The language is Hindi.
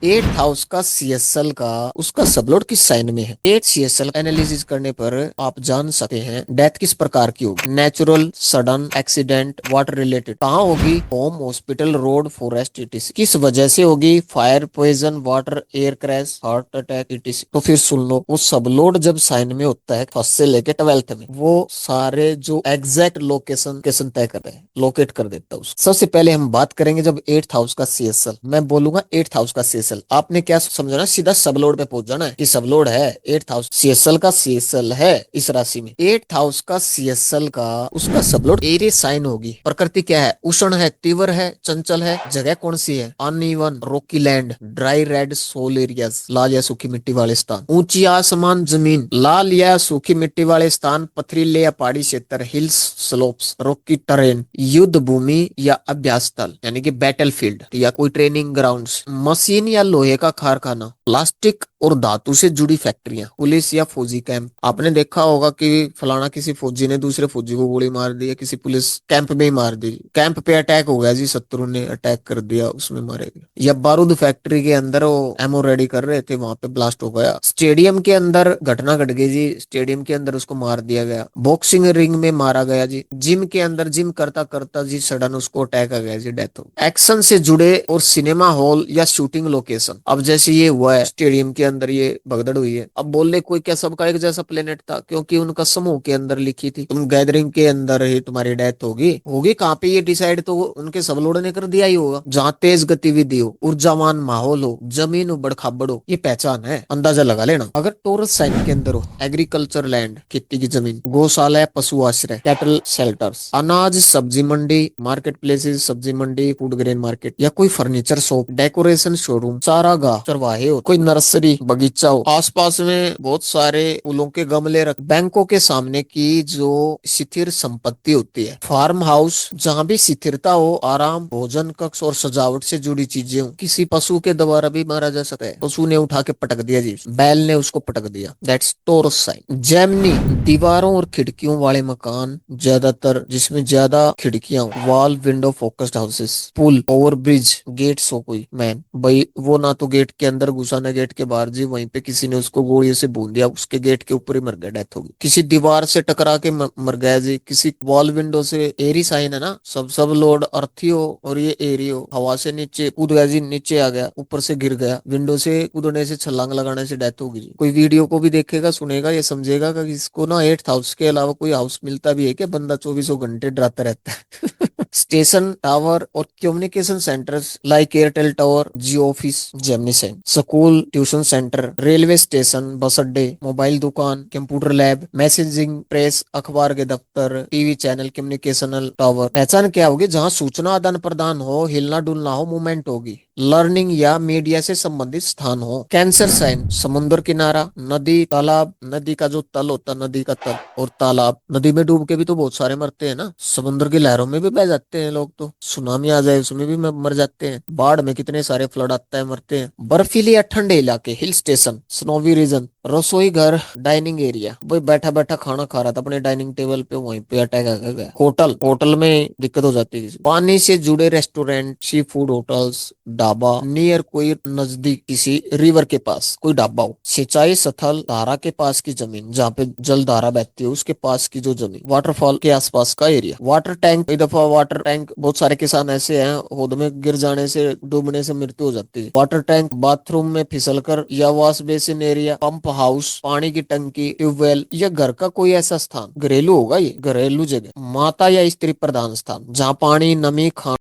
एट हाउस का सीएसएल का उसका सबलोड किस साइन में है? एट सीएसएल एनालिसिस करने पर आप जान सकते हैं डेथ किस प्रकार की होगी। Natural, sudden, accident, water related. कहाँ होगी? Home, hospital, road, forest, etc. किस वजह से होगी? Fire, poison, water, air crash, heart attack, etc. तो फिर सुन लो, वो सबलोड जब साइन में होता है फर्स्ट से लेके 12th में, वो सारे जो एग्जैक्ट लोकेशन तय कर रहे हैं, लोकेट कर देता है उसको। सबसे पहले हम बात करेंगे जब एट्थ हाउस का सीएसएल, मैं बोलूंगा एट्थ हाउस का सीएसएल, आपने क्या समझना, सीधा सबलोड पे पहुंच जाना है कि सबलोड है एट्थ हाउस, सीएसएल का सीएसएल है इस राशि में। एट्थ हाउस का सीएसएल का उसका सबलोड एरी साइन होगी। प्रकृति क्या है? उष्ण है, तीव्र है, चंचल है। जगह कौन सी है? Uneven, rocky land, dry red soil areas, लाल या सूखी मिट्टी वाले स्थान। ऊंची आसमान जमीन, लाल या सूखी मिट्टी वाले स्थान, पथरीले या पहाड़ी क्षेत्र, हिल्स, स्लोप्स, रॉकी टेरेन, युद्ध भूमि या अभ्यास स्थल यानी कि बैटल फील्ड या कोई ट्रेनिंग ग्राउंड्स, मशीन या लोहे का कारखाना, प्लास्टिक और धातु से जुड़ी फैक्ट्रियां, पुलिस या फौजी कैंप। आपने देखा होगा कि फलाना किसी फौजी ने दूसरे फौजी को गोली मार दी, या किसी पुलिस कैंप में ही मार दी, कैंप पे अटैक हो गया जी, शत्रु ने अटैक कर दिया, उसमें मारे गए। या बारूद फैक्ट्री के अंदर वो एमओ रेडी कर रहे थे, वहां पे ब्लास्ट हो गया। स्टेडियम के अंदर घटना घट गई जी, स्टेडियम के अंदर उसको मार दिया गया। बॉक्सिंग रिंग में मारा गया जी। जिम के अंदर जिम करता करता जी सडन उसको अटैक आ गया जी, डेथ हो। एक्शन से जुड़े और सिनेमा हॉल या शूटिंग लोकेशन, अब जैसे ये हुआ है स्टेडियम के अंदर ये भगदड़ हुई है, अब बोल ले कोई क्या सबका एक जैसा प्लेनेट था? क्योंकि उनका समूह के अंदर लिखी थी, तुम गैदरिंग के अंदर ही तुम्हारी डेथ होगी। होगी कहाँ पे ये डिसाइड तो उनके सब लोगों ने कर दिया ही होगा। जहाँ तेज गतिविधि हो, ऊर्जावान माहौल हो, जमीन उबड़ खाबड़ हो, ये पहचान है, अंदाजा लगा लेना। अगर टोरस साइन के अंदर हो, एग्रीकल्चर लैंड, खेती की जमीन, गौशाला, पशु आश्रय, कैटल शेल्टर्स, अनाज सब्जी मंडी, मार्केट प्लेसेस, सब्जी मंडी, फूड ग्रेन मार्केट, या कोई फर्नीचर शॉप, डेकोरेशन शोरूम, चारागाह, चरवाहे हो, कोई नर्सरी, बगीचा हो, आसपास में बहुत सारे फूलों के गमले रख, बैंकों के सामने की जो स्थिर संपत्ति होती है, फार्म हाउस जहाँ भी स्थिरता हो, आराम, भोजन कक्ष और सजावट से जुड़ी चीजें हो। किसी पशु के द्वारा भी मारा जा सकता है, पशु ने उठा के पटक दिया जी, बैल ने उसको पटक दिया, दैट्स टोरस साइन। जेमनी, दीवारों और खिड़कियों वाले मकान, ज्यादातर जिसमें ज्यादा खिड़कियां हो, वॉल विंडो फोकस्ड हाउसेस, पुल, ओवर ब्रिज, गेट्स हो, कोई मैन भाई वो ना तो गेट के अंदर घुसा ना गेट के बाहर जी, वहीं पे किसी ने उसको गोली से भून दिया, उसके गेट के ऊपर ही मर गया, डेथ होगी। किसी दीवार से टकरा के मर गया जी, किसी वॉल विंडो से, एरी साइन है ना, सब लोड अर्थी हो और ये एरी हो, हवा से नीचे कूद गया जी, नीचे आ गया, ऊपर से गिर गया, विंडो से कूदने से, छलांग लगाने से डेथ होगी जी। कोई वीडियो को भी देखेगा, सुनेगा, ये समझेगा कि इसको ना एट हाउस के अलावा कोई हाउस मिलता भी है क्या, बंदा 24 घंटे डराता रहता है। स्टेशन, टावर और communication centres like Airtel tower, Jio office, gemini sign. School, tuition centre, railway station, bus अड्डे, मोबाइल दुकान, कंप्यूटर लैब, मैसेजिंग प्रेस, अखबार के दफ्तर, टीवी चैनल, कम्युनिकेशनल टावर। पहचान क्या होगी? जहाँ सूचना आदान प्रदान हो, हिलना डुलना हो, मूवमेंट होगी। लर्निंग या मीडिया से संबंधित स्थान हो। कैंसर साइन, समुद्र किनारा, नदी, तालाब, नदी का जो तल होता है, नदी का तल और तालाब, नदी में डूब के भी तो बहुत सारे मरते हैं ना, समुद्र की लहरों में भी बह जाते हैं लोग, तो सुनामी आ जाए उसमें भी मर जाते हैं, बाढ़ में कितने सारे फ्लड आता है, मरते हैं। बर्फीली या ठंडे इलाके, हिल स्टेशन, स्नोवी रीजन, रसोई घर, डाइनिंग एरिया, भाई बैठा बैठा खाना खा रहा था अपने डाइनिंग टेबल पे, वहीं पे अटैक आ गया। होटल, होटल में दिक्कत हो जाती है। पानी से जुड़े restaurant, sea food hotels, dhaba, near कोई नजदीक किसी रिवर के पास कोई ढाबा हो। सिंचाई स्थल, धारा के पास की जमीन, जहाँ पे जल धारा बहती है उसके पास की जो जमीन। वाटरफॉल के आसपास का एरिया। वाटर टैंक, कई दफा वाटर टैंक, बहुत सारे किसान ऐसे हैं होद में गिर जाने से, डूबने से मृत्यु हो जाती है। वाटर टैंक, बाथरूम में फिसलकर या wash basin area, pump house, पानी की टंकी, ट्यूबवेल या घर का कोई ऐसा स्थान, घरेलू होगा ये, घरेलू जगह। माता या स्त्री प्रधान स्थान, जहाँ पानी, नमी, खाना